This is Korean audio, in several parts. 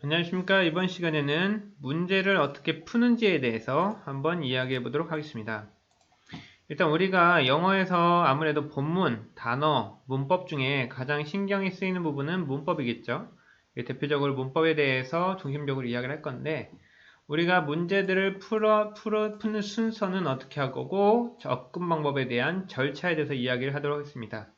안녕하십니까. 이번 시간에는 문제를 어떻게 푸는지에 대해서 한번 이야기해 보도록 하겠습니다. 일단 우리가 영어에서 아무래도 본문, 단어, 문법 중에 가장 신경이 쓰이는 부분은 문법이겠죠. 대표적으로 문법에 대해서 중심적으로 이야기를 할 건데, 우리가 문제들을 푸는 순서는 어떻게 할 거고, 접근 방법에 대한 절차에 대해서 이야기를 하도록 하겠습니다.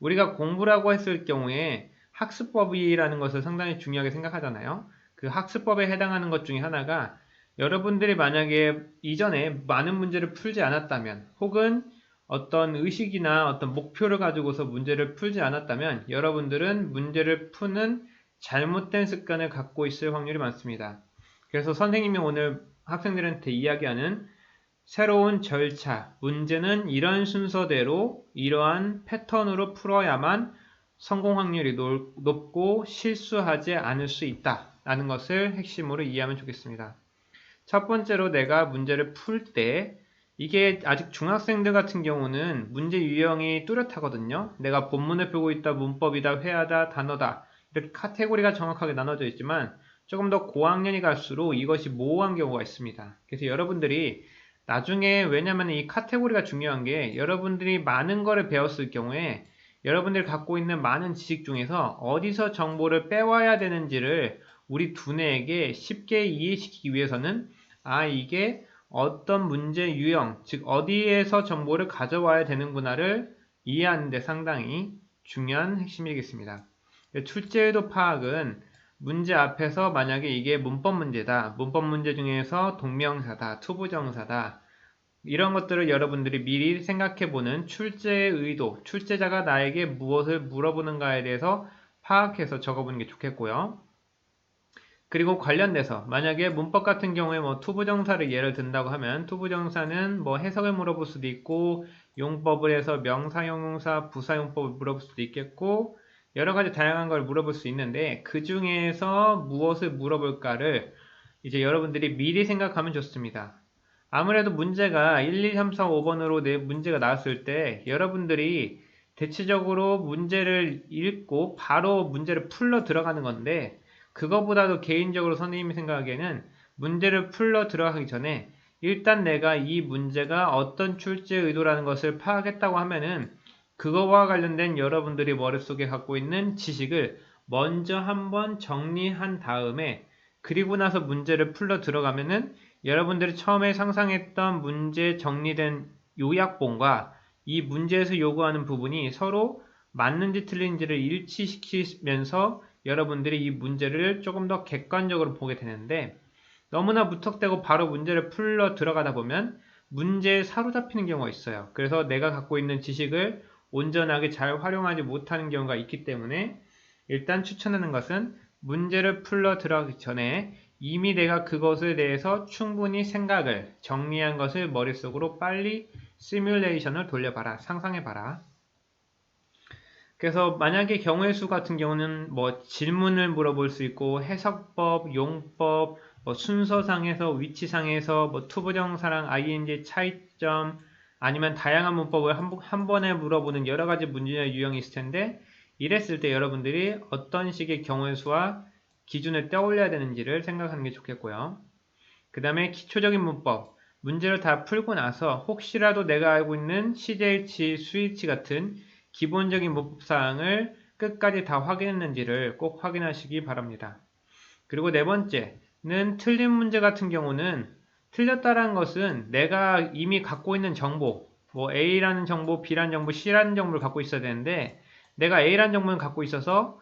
우리가 공부라고 했을 경우에 학습법이라는 것을 상당히 중요하게 생각하잖아요. 그 학습법에 해당하는 것 중에 하나가 여러분들이 만약에 이전에 많은 문제를 풀지 않았다면 혹은 어떤 의식이나 어떤 목표를 가지고서 문제를 풀지 않았다면 여러분들은 문제를 푸는 잘못된 습관을 갖고 있을 확률이 많습니다. 그래서 선생님이 오늘 학생들한테 이야기하는 새로운 절차, 문제는 이런 순서대로 이러한 패턴으로 풀어야만 성공 확률이 높고 실수하지 않을 수 있다 라는 것을 핵심으로 이해하면 좋겠습니다. 첫 번째로 내가 문제를 풀 때 이게 아직 중학생들 같은 경우는 문제 유형이 뚜렷하거든요. 내가 본문을 풀고 있다, 문법이다, 회화다, 단어다 이렇게 카테고리가 정확하게 나눠져 있지만 조금 더 고학년이 갈수록 이것이 모호한 경우가 있습니다. 그래서 여러분들이 나중에 왜냐면 이 카테고리가 중요한 게 여러분들이 많은 거를 배웠을 경우에 여러분들이 갖고 있는 많은 지식 중에서 어디서 정보를 빼와야 되는지를 우리 두뇌에게 쉽게 이해시키기 위해서는 이게 어떤 문제 유형, 즉 어디에서 정보를 가져와야 되는구나를 이해하는 데 상당히 중요한 핵심이겠습니다. 출제의도 파악은 문제 앞에서 만약에 이게 문법 문제다, 문법 문제 중에서 동명사다, 투부정사다, 이런 것들을 여러분들이 미리 생각해보는 출제의 의도, 출제자가 나에게 무엇을 물어보는가에 대해서 파악해서 적어보는 게 좋겠고요. 그리고 관련돼서 만약에 문법 같은 경우에 뭐 투부정사를 예를 든다고 하면 투부정사는 뭐 해석을 물어볼 수도 있고 용법을 해서 명사형용사, 부사용법을 물어볼 수도 있겠고 여러 가지 다양한 걸 물어볼 수 있는데 그 중에서 무엇을 물어볼까를 이제 여러분들이 미리 생각하면 좋습니다. 아무래도 문제가 1, 2, 3, 4, 5번으로 문제가 나왔을 때 여러분들이 대체적으로 문제를 읽고 바로 문제를 풀러 들어가는 건데 그거보다도 개인적으로 선생님이 생각하기에는 문제를 풀러 들어가기 전에 일단 내가 이 문제가 어떤 출제 의도라는 것을 파악했다고 하면은 그거와 관련된 여러분들이 머릿속에 갖고 있는 지식을 먼저 한번 정리한 다음에 그리고 나서 문제를 풀러 들어가면은 여러분들이 처음에 상상했던 문제 정리된 요약본과 이 문제에서 요구하는 부분이 서로 맞는지 틀린지를 일치시키면서 여러분들이 이 문제를 조금 더 객관적으로 보게 되는데 너무나 무턱대고 바로 문제를 풀러 들어가다 보면 문제에 사로잡히는 경우가 있어요. 그래서 내가 갖고 있는 지식을 온전하게 잘 활용하지 못하는 경우가 있기 때문에 일단 추천하는 것은 문제를 풀러 들어가기 전에 이미 내가 그것에 대해서 충분히 생각을 정리한 것을 머릿속으로 빨리 시뮬레이션을 돌려봐라. 상상해봐라. 그래서 만약에 경우의 수 같은 경우는 뭐 질문을 물어볼 수 있고 해석법, 용법, 뭐 순서상에서 위치상에서 뭐 투부정사랑 ing 차이점 아니면 다양한 문법을 한 번에 물어보는 여러 가지 문제 유형이 있을 텐데 이랬을 때 여러분들이 어떤 식의 경우의 수와 기준을 떠올려야 되는지를 생각하는 게 좋겠고요. 그 다음에 기초적인 문법, 문제를 다 풀고 나서 혹시라도 내가 알고 있는 CJH, 스위치 같은 기본적인 문법사항을 끝까지 다 확인했는지를 꼭 확인하시기 바랍니다. 그리고 네 번째는 틀린 문제 같은 경우는 틀렸다는 것은 내가 이미 갖고 있는 정보, 뭐 A라는 정보, B라는 정보, C라는 정보를 갖고 있어야 되는데 내가 A라는 정보는 갖고 있어서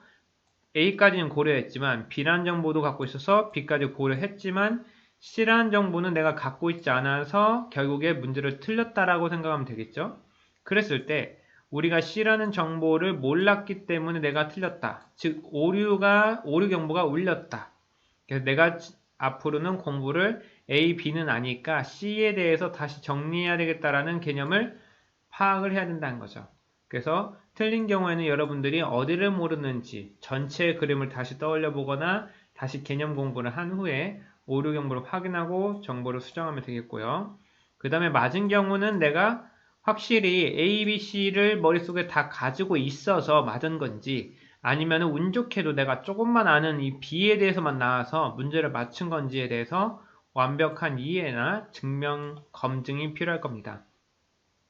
A까지는 고려했지만 B라는 정보도 갖고 있어서 B까지 고려했지만 C라는 정보는 내가 갖고 있지 않아서 결국에 문제를 틀렸다라고 생각하면 되겠죠. 그랬을 때 우리가 C라는 정보를 몰랐기 때문에 내가 틀렸다. 즉 오류 경보가 울렸다. 그래서 내가 앞으로는 공부를 A, B는 아니까 C에 대해서 다시 정리해야 되겠다라는 개념을 파악을 해야 된다는 거죠. 그래서 틀린 경우에는 여러분들이 어디를 모르는지 전체 그림을 다시 떠올려 보거나 다시 개념 공부를 한 후에 오류 경보를 확인하고 정보를 수정하면 되겠고요. 그 다음에 맞은 경우는 내가 확실히 A, B, C를 머릿속에 다 가지고 있어서 맞은 건지 아니면 운 좋게도 내가 조금만 아는 이 B에 대해서만 나와서 문제를 맞춘 건지에 대해서 완벽한 이해나 증명 검증이 필요할 겁니다.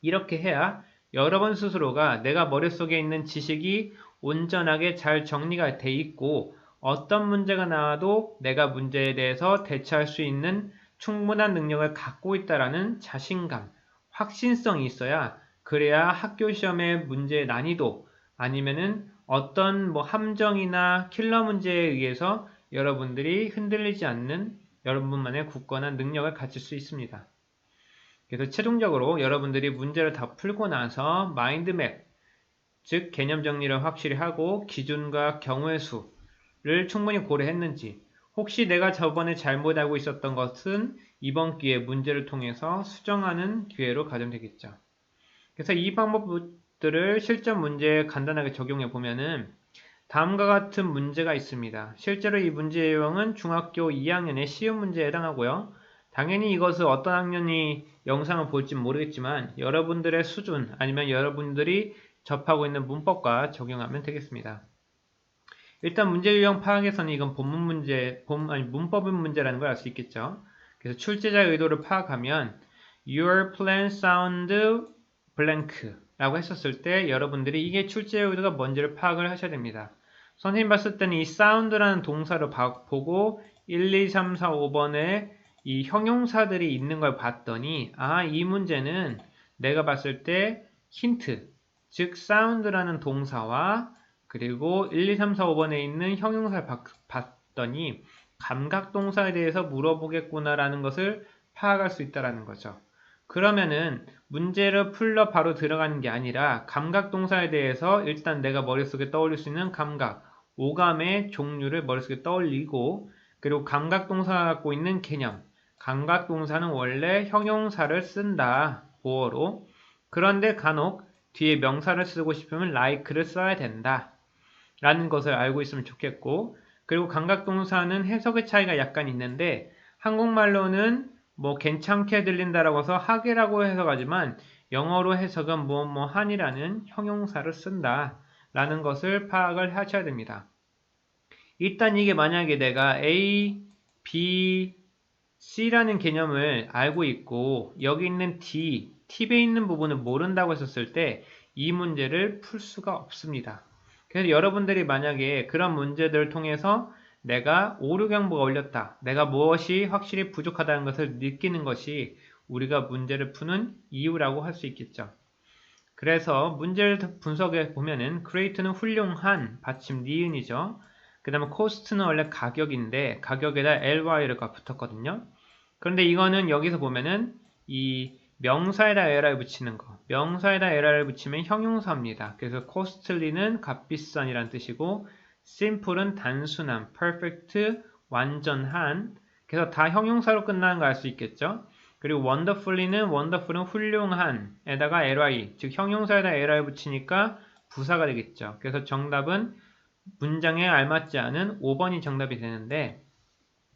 이렇게 해야 여러분 스스로가 내가 머릿속에 있는 지식이 온전하게 잘 정리가 돼 있고 어떤 문제가 나와도 내가 문제에 대해서 대처할 수 있는 충분한 능력을 갖고 있다라는 자신감, 확신성이 있어야 그래야 학교 시험의 문제의 난이도 아니면은 어떤 뭐 함정이나 킬러 문제에 의해서 여러분들이 흔들리지 않는 여러분만의 굳건한 능력을 갖출 수 있습니다. 그래서 최종적으로 여러분들이 문제를 다 풀고 나서 마인드맵, 즉 개념 정리를 확실히 하고 기준과 경우의 수를 충분히 고려했는지, 혹시 내가 저번에 잘못 알고 있었던 것은 이번 기회에 문제를 통해서 수정하는 기회로 가정되겠죠. 그래서 이 방법들을 실전 문제에 간단하게 적용해 보면은 다음과 같은 문제가 있습니다. 실제로 이 문제의 유형은 중학교 2학년의 시험 문제에 해당하고요. 당연히 이것을 어떤 학년이 영상을 볼지 모르겠지만 여러분들의 수준 아니면 여러분들이 접하고 있는 문법과 적용하면 되겠습니다. 일단 문제 유형 파악에서는 이건 본문 문제, 문법의 문제라는 걸 알 수 있겠죠. 그래서 출제자의 의도를 파악하면 Your plan sound blank 라고 했었을 때 여러분들이 이게 출제의 의도가 뭔지를 파악을 하셔야 됩니다. 선생님 봤을 때는 이 sound라는 동사를 보고 1, 2, 3, 4, 5번에 이 형용사들이 있는 걸 봤더니 이 문제는 내가 봤을 때 힌트, 즉 sound라는 동사와 그리고 1, 2, 3, 4, 5번에 있는 형용사를 봤더니 감각동사에 대해서 물어보겠구나라는 것을 파악할 수 있다는 거죠. 그러면은 문제를 풀러 바로 들어가는 게 아니라 감각동사에 대해서 일단 내가 머릿속에 떠올릴 수 있는 감각, 오감의 종류를 머릿속에 떠올리고 그리고 감각동사가 갖고 있는 개념, 감각동사는 원래 형용사를 쓴다, 보어로. 그런데 간혹 뒤에 명사를 쓰고 싶으면 like를 써야 된다 라는 것을 알고 있으면 좋겠고, 그리고 감각동사는 해석의 차이가 약간 있는데 한국말로는 뭐 괜찮게 들린다라고 해서 하게라고 해석하지만 영어로 해석은 뭐뭐한이라는 형용사를 쓴다 라는 것을 파악을 하셔야 됩니다. 일단 이게 만약에 내가 A, B, C라는 개념을 알고 있고 여기 있는 D, 팁에 있는 부분을 모른다고 했었을 때 이 문제를 풀 수가 없습니다. 그래서 여러분들이 만약에 그런 문제들을 통해서 내가 오류 경보가 울렸다, 내가 무엇이 확실히 부족하다는 것을 느끼는 것이 우리가 문제를 푸는 이유라고 할 수 있겠죠. 그래서 문제를 분석해 보면은 create는 훌륭한 받침 니은이죠. 그 다음에 cost는 원래 가격인데 가격에다 ly가 붙었거든요. 그런데 이거는 여기서 보면은 이 명사에다 LR 붙이는 거, 명사에다 LR을 붙이면 형용사입니다. 그래서 costly는 값비싼이란 뜻이고 simple은 단순한, perfect, 완전한, 그래서 다 형용사로 끝나는 거 알 수 있겠죠. 그리고 wonderfully는 훌륭한 에다가 ly, 즉 형용사에다 ly 붙이니까 부사가 되겠죠. 그래서 정답은 문장에 알맞지 않은 5번이 정답이 되는데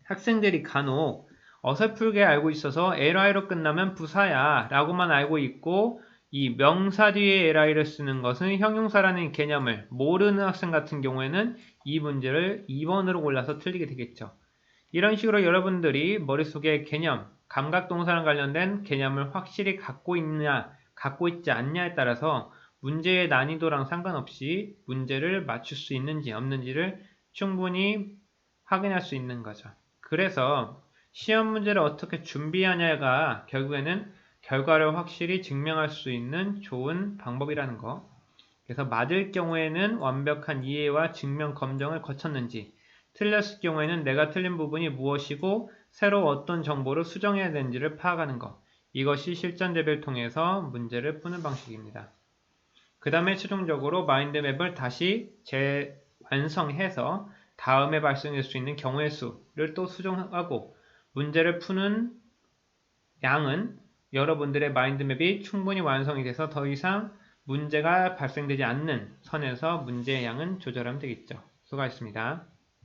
학생들이 간혹 어설프게 알고 있어서 ly로 끝나면 부사야 라고만 알고 있고 이 명사 뒤에 ly를 쓰는 것은 형용사라는 개념을 모르는 학생 같은 경우에는 이 문제를 2번으로 골라서 틀리게 되겠죠. 이런 식으로 여러분들이 머릿속에 개념, 감각동사랑 관련된 개념을 확실히 갖고 있냐, 갖고 있지 않냐에 따라서 문제의 난이도랑 상관없이 문제를 맞출 수 있는지 없는지를 충분히 확인할 수 있는 거죠. 그래서 시험 문제를 어떻게 준비하냐가 결국에는 결과를 확실히 증명할 수 있는 좋은 방법이라는 거. 그래서 맞을 경우에는 완벽한 이해와 증명 검증을 거쳤는지, 틀렸을 경우에는 내가 틀린 부분이 무엇이고 새로 어떤 정보를 수정해야 되는지를 파악하는 것. 이것이 실전 대비를 통해서 문제를 푸는 방식입니다. 그 다음에 최종적으로 마인드맵을 다시 재완성해서 다음에 발생할 수 있는 경우의 수를 또 수정하고 문제를 푸는 양은 여러분들의 마인드맵이 충분히 완성이 돼서 더 이상 문제가 발생되지 않는 선에서 문제의 양은 조절하면 되겠죠. 수고하셨습니다.